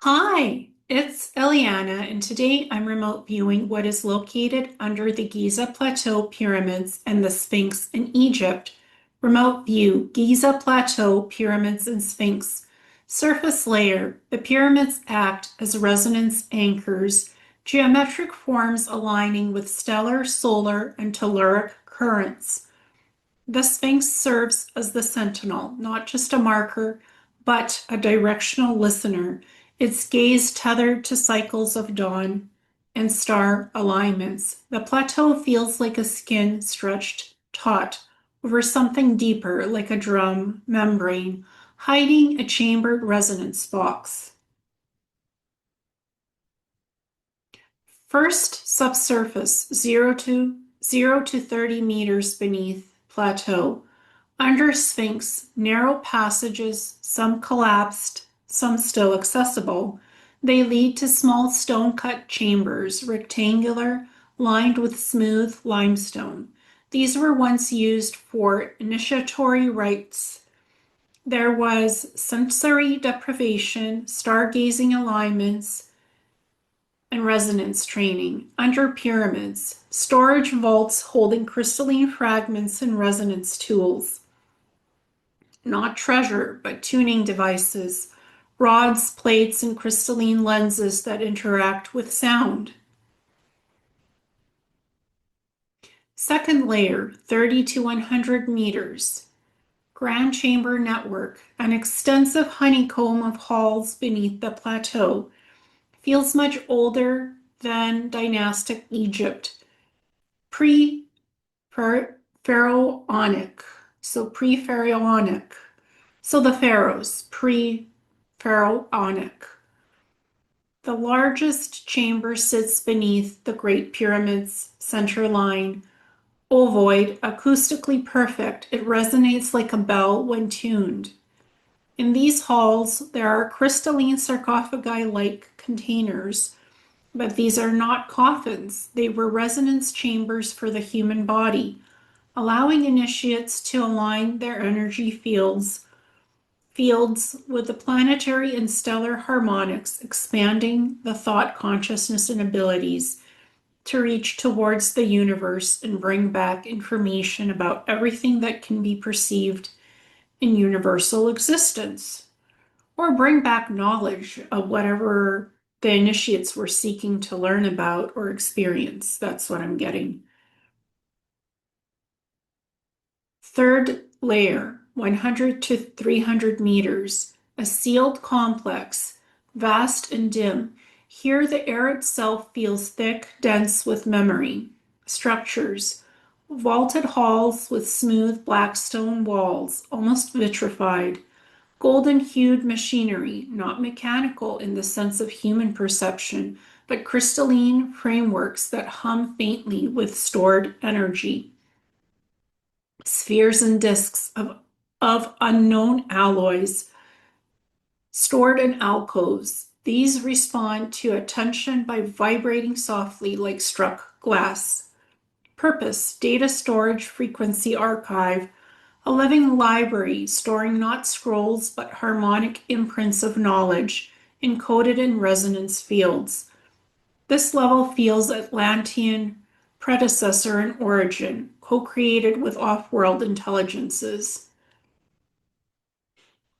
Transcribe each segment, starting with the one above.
Hi, it's Ileana, and today I'm remote viewing what is located under the Giza Plateau pyramids and the Sphinx in Egypt. Remote view, Giza Plateau, pyramids and Sphinx. Surface layer, the pyramids act as resonance anchors, geometric forms aligning with stellar, solar, and telluric currents. The Sphinx serves as the sentinel, not just a marker, but a directional listener, its gaze tethered to cycles of dawn and star alignments. The plateau feels like a skin stretched taut over something deeper, like a drum membrane, hiding a chambered resonance box. First, subsurface, 0 to 30 meters beneath plateau. Under Sphinx, narrow passages, some collapsed, some still accessible. They lead to small stone-cut chambers, rectangular, lined with smooth limestone. These were once used for initiatory rites. There was sensory deprivation, stargazing alignments, and resonance training. Under pyramids, storage vaults holding crystalline fragments and resonance tools. Not treasure, but tuning devices, rods, plates, and crystalline lenses that interact with sound. Second layer, 30 to 100 meters. Grand chamber network, an extensive honeycomb of halls beneath the plateau. Feels much older than dynastic Egypt. Pre-pharaonic. Pre-pharaonic. So the pharaohs, pre-pharaonic. The largest chamber sits beneath the Great Pyramid's center line, ovoid, acoustically perfect. It resonates like a bell when tuned. In these halls, there are crystalline sarcophagi-like containers, but these are not coffins. They were resonance chambers for the human body, allowing initiates to align their energy fields with the planetary and stellar harmonics, expanding the thought, consciousness, and abilities to reach towards the universe and bring back information about everything that can be perceived in universal existence, or bring back knowledge of whatever the initiates were seeking to learn about or experience. That's what I'm getting. Third layer, 100 to 300 meters, a sealed complex, vast and dim. Here the air itself feels thick, dense with memory. Structures, vaulted halls with smooth black stone walls, almost vitrified. Golden-hued machinery, not mechanical in the sense of human perception, but crystalline frameworks that hum faintly with stored energy. Spheres and disks of unknown alloys stored in alcoves. These respond to attention by vibrating softly like struck glass. Purpose, data storage frequency archive, a living library storing not scrolls but harmonic imprints of knowledge encoded in resonance fields. This level feels Atlantean predecessor in origin, co-created with off-world intelligences.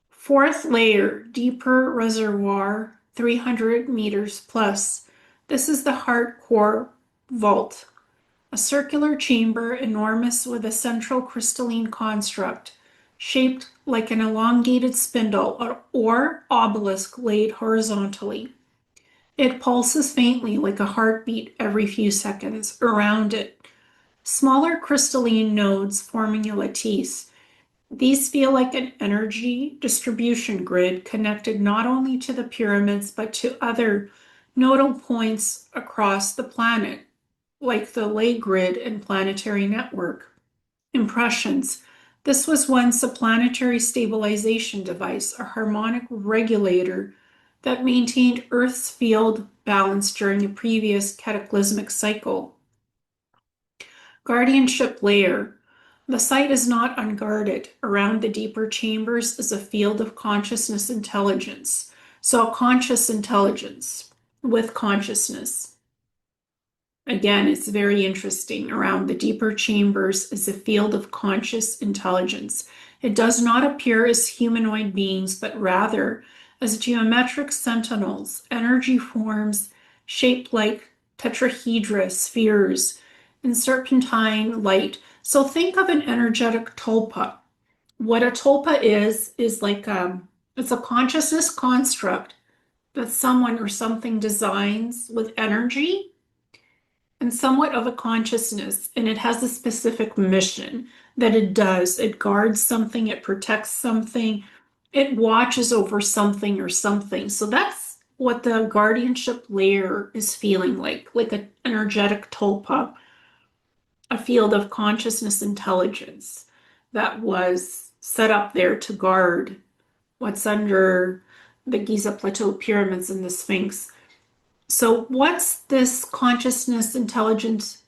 Fourth layer, deeper reservoir, 300 meters plus. This is the heart core vault, a circular chamber enormous with a central crystalline construct, shaped like an elongated spindle or obelisk laid horizontally. It pulses faintly like a heartbeat every few seconds. Around it, smaller crystalline nodes forming a lattice. These feel like an energy distribution grid connected not only to the pyramids but to other nodal points across the planet, like the ley grid and planetary network. Impressions. This was once a planetary stabilization device, a harmonic regulator that maintained Earth's field balance during a previous cataclysmic cycle. Guardianship layer. The site is not unguarded. Around the deeper chambers is a field of consciousness intelligence. So, conscious intelligence with consciousness. Again, it's very interesting. Around the deeper chambers is a field of conscious intelligence. It does not appear as humanoid beings, but rather as geometric sentinels, energy forms shaped like tetrahedra spheres in serpentine light. So think of an energetic tulpa. What a tulpa is like it's a consciousness construct that someone or something designs with energy and somewhat of a consciousness, and it has a specific mission that it does. It guards something, it protects something, it watches over something or something. So that's what the guardianship layer is feeling like an energetic tulpa, a field of consciousness intelligence that was set up there to guard what's under the Giza Plateau pyramids and the Sphinx. So what's this consciousness intelligence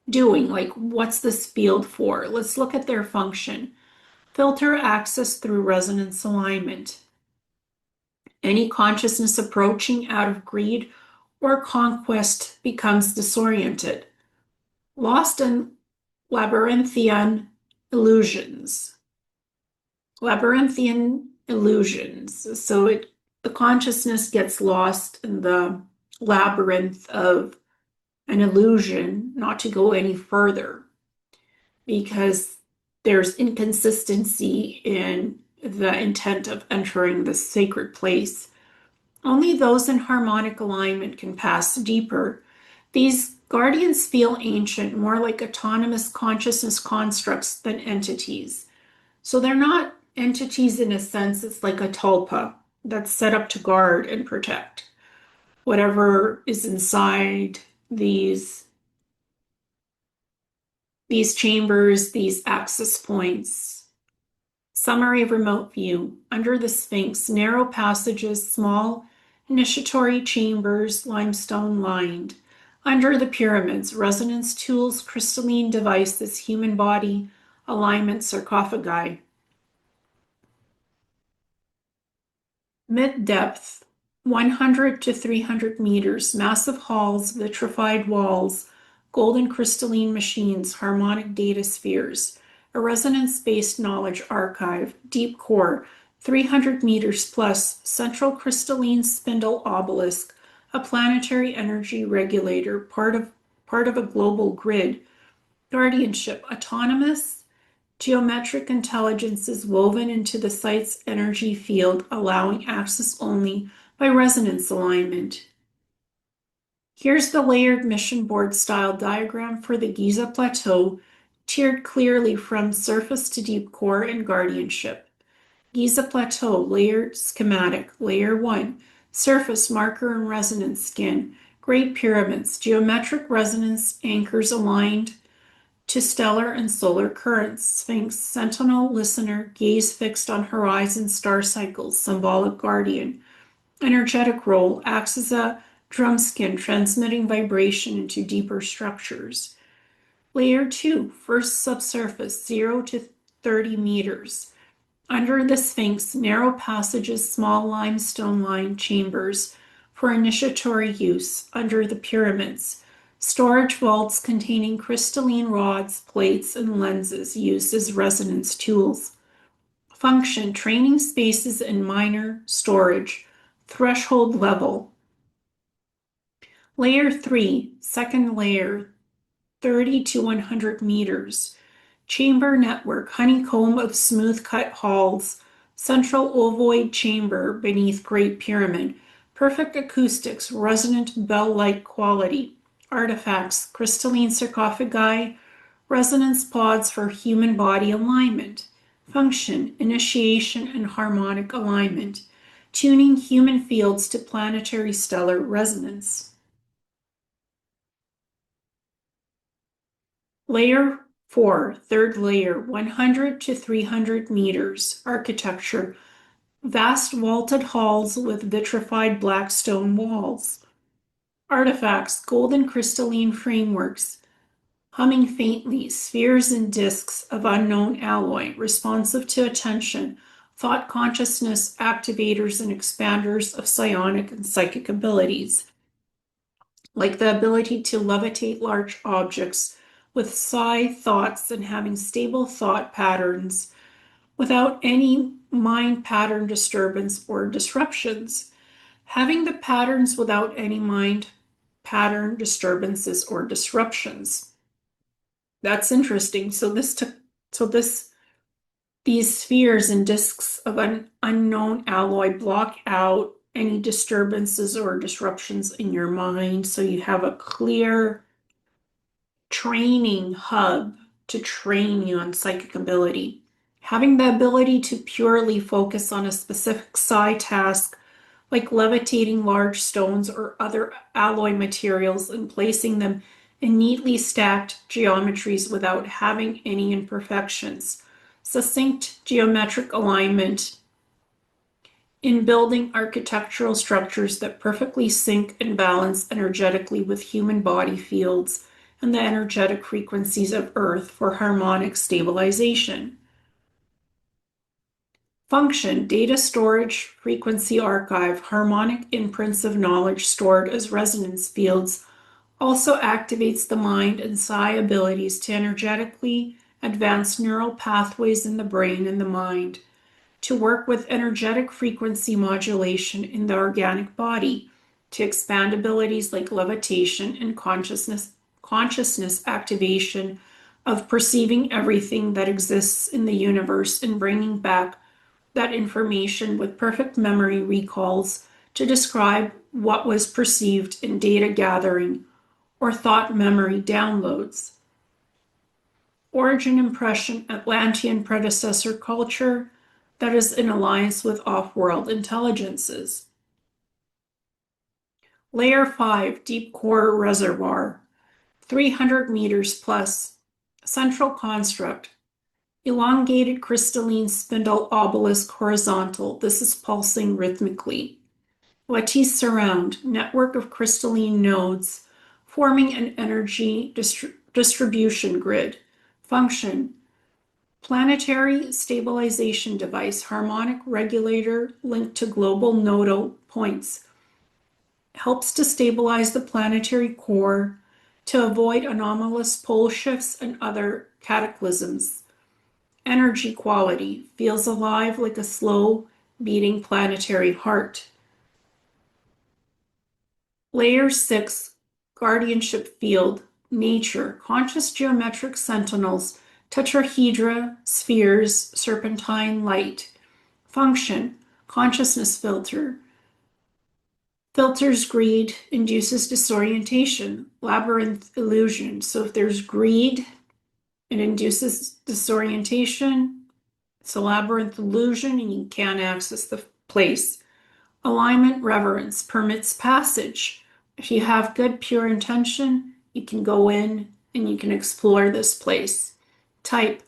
doing? Like what's this field for? Let's look at their function. Filter access through resonance alignment. Any consciousness approaching out of greed or conquest becomes disoriented, lost in labyrinthian illusions. Labyrinthian illusions. So the consciousness gets lost in the labyrinth of an illusion, not to go any further, because there's inconsistency in the intent of entering the sacred place. Only those in harmonic alignment can pass deeper. These guardians feel ancient, more like autonomous consciousness constructs than entities. So they're not entities in a sense, it's like a tulpa that's set up to guard and protect whatever is inside these chambers, these access points. Summary of remote view. Under the Sphinx, narrow passages, small initiatory chambers, limestone lined. Under the pyramids, resonance tools, crystalline devices, human body, alignment, sarcophagi. Mid-depth, 100 to 300 meters, massive halls, vitrified walls, golden crystalline machines, harmonic data spheres, a resonance-based knowledge archive, deep core, 300 meters plus, central crystalline spindle obelisk, a planetary energy regulator, part of a global grid, guardianship, autonomous, geometric intelligence is woven into the site's energy field, allowing access only by resonance alignment. Here's the layered mission board style diagram for the Giza Plateau, tiered clearly from surface to deep core and guardianship. Giza Plateau, layered schematic, layer 1, surface marker and resonance skin, Great Pyramids, geometric resonance anchors aligned to stellar and solar currents, Sphinx, sentinel, listener, gaze fixed on horizon star cycles, symbolic guardian, energetic role, acts as a drum skin, transmitting vibration into deeper structures. Layer 2, first subsurface, 0 to 30 meters. Under the Sphinx, narrow passages, small limestone lined chambers for initiatory use. Under the pyramids, storage vaults containing crystalline rods, plates, and lenses used as resonance tools. Function, training spaces and minor storage. Threshold level. Layer 3, second layer, 30 to 100 meters. Chamber network, honeycomb of smooth cut halls, central ovoid chamber beneath Great Pyramid, perfect acoustics, resonant bell-like quality, artifacts, crystalline sarcophagi, resonance pods for human body alignment, function, initiation and harmonic alignment, tuning human fields to planetary stellar resonance. Layer 4, third layer, 100 to 300 meters, architecture, vast vaulted halls with vitrified black stone walls. Artifacts, golden crystalline frameworks, humming faintly, spheres and discs of unknown alloy, responsive to attention, thought consciousness activators and expanders of psionic and psychic abilities, like the ability to levitate large objects with psi thoughts and having stable thought patterns without any mind pattern disturbance or disruptions. Having the patterns without any mind pattern disturbances or disruptions. That's interesting. So this these spheres and disks of an unknown alloy block out any disturbances or disruptions in your mind, so you have a clear training hub to train you on psychic ability. Having the ability to purely focus on a specific psi task, like levitating large stones or other alloy materials and placing them in neatly stacked geometries without having any imperfections. Succinct geometric alignment in building architectural structures that perfectly sync and balance energetically with human body fields and the energetic frequencies of Earth for harmonic stabilization. Function, data storage, frequency archive, harmonic imprints of knowledge stored as resonance fields, also activates the mind and psi abilities to energetically advance neural pathways in the brain and the mind, to work with energetic frequency modulation in the organic body, to expand abilities like levitation and consciousness activation of perceiving everything that exists in the universe and bringing back that information with perfect memory recalls to describe what was perceived in data gathering or thought memory downloads. Origin impression Atlantean predecessor culture that is in alliance with off-world intelligences. Layer 5 Deep Core Reservoir, 300 meters plus, central construct, elongated crystalline spindle obelisk horizontal. This is pulsing rhythmically. Lattice surround, network of crystalline nodes forming an energy distribution grid. Function, planetary stabilization device, harmonic regulator linked to global nodal points. Helps to stabilize the planetary core to avoid anomalous pole shifts and other cataclysms. Energy quality, feels alive like a slow beating planetary heart. Layer 6 Guardianship field, nature, conscious geometric sentinels, tetrahedra, spheres, serpentine light. Function, consciousness filter. Filters greed, induces disorientation, labyrinth illusion. So if there's greed, it induces disorientation. It's a labyrinth illusion and you can't access the place. Alignment reverence permits passage. If you have good, pure intention, you can go in and you can explore this place. Type,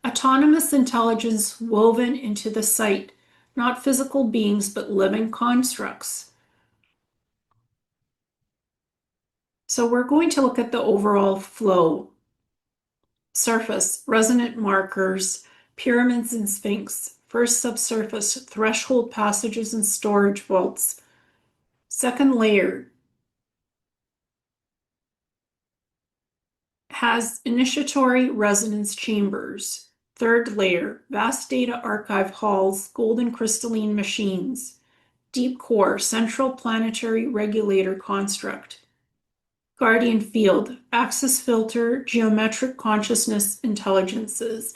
autonomous intelligence woven into the site, not physical beings, but living constructs. So we're going to look at the overall flow. Surface, resonant markers, pyramids and Sphinx. First subsurface, threshold passages and storage vaults. Second layer has initiatory resonance chambers. Third layer, vast data archive halls, golden crystalline machines. Deep core, central planetary regulator construct. Guardian field, axis filter, geometric consciousness intelligences.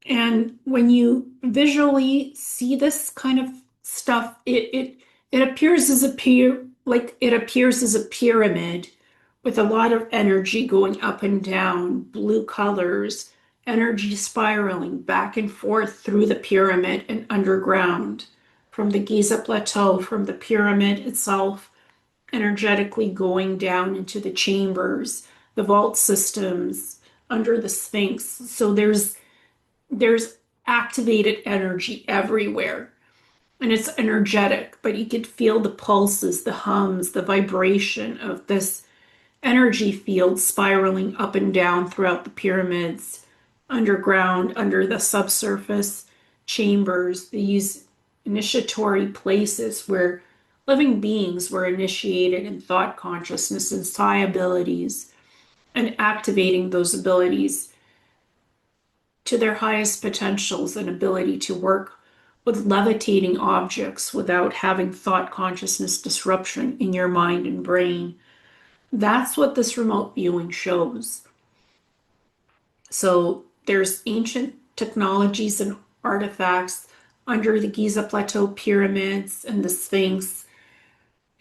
And when you visually see this kind of stuff, it appears as a pyramid with a lot of energy going up and down, blue colors, energy spiraling back and forth through the pyramid and underground, from the Giza Plateau, from the pyramid itself, energetically going down into the chambers, the vault systems, under the Sphinx. So there's activated energy everywhere. And it's energetic, but you could feel the pulses, the hums, the vibration of this energy field spiraling up and down throughout the pyramids, underground, under the subsurface, chambers, these initiatory places where living beings were initiated in thought consciousness and psi abilities and activating those abilities to their highest potentials and ability to work with levitating objects without having thought consciousness disruption in your mind and brain. That's what this remote viewing shows. So there's ancient technologies and artifacts under the Giza Plateau pyramids and the Sphinx,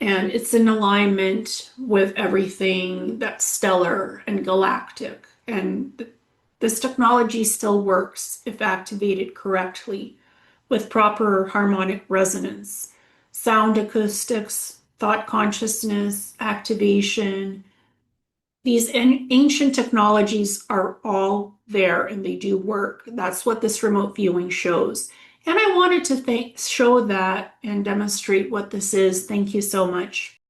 and it's in alignment with everything that's stellar and galactic. And this technology still works if activated correctly with proper harmonic resonance, sound acoustics, thought consciousness, activation. These ancient technologies are all there and they do work. That's what this remote viewing shows. And I wanted to show that and demonstrate what this is. Thank you so much.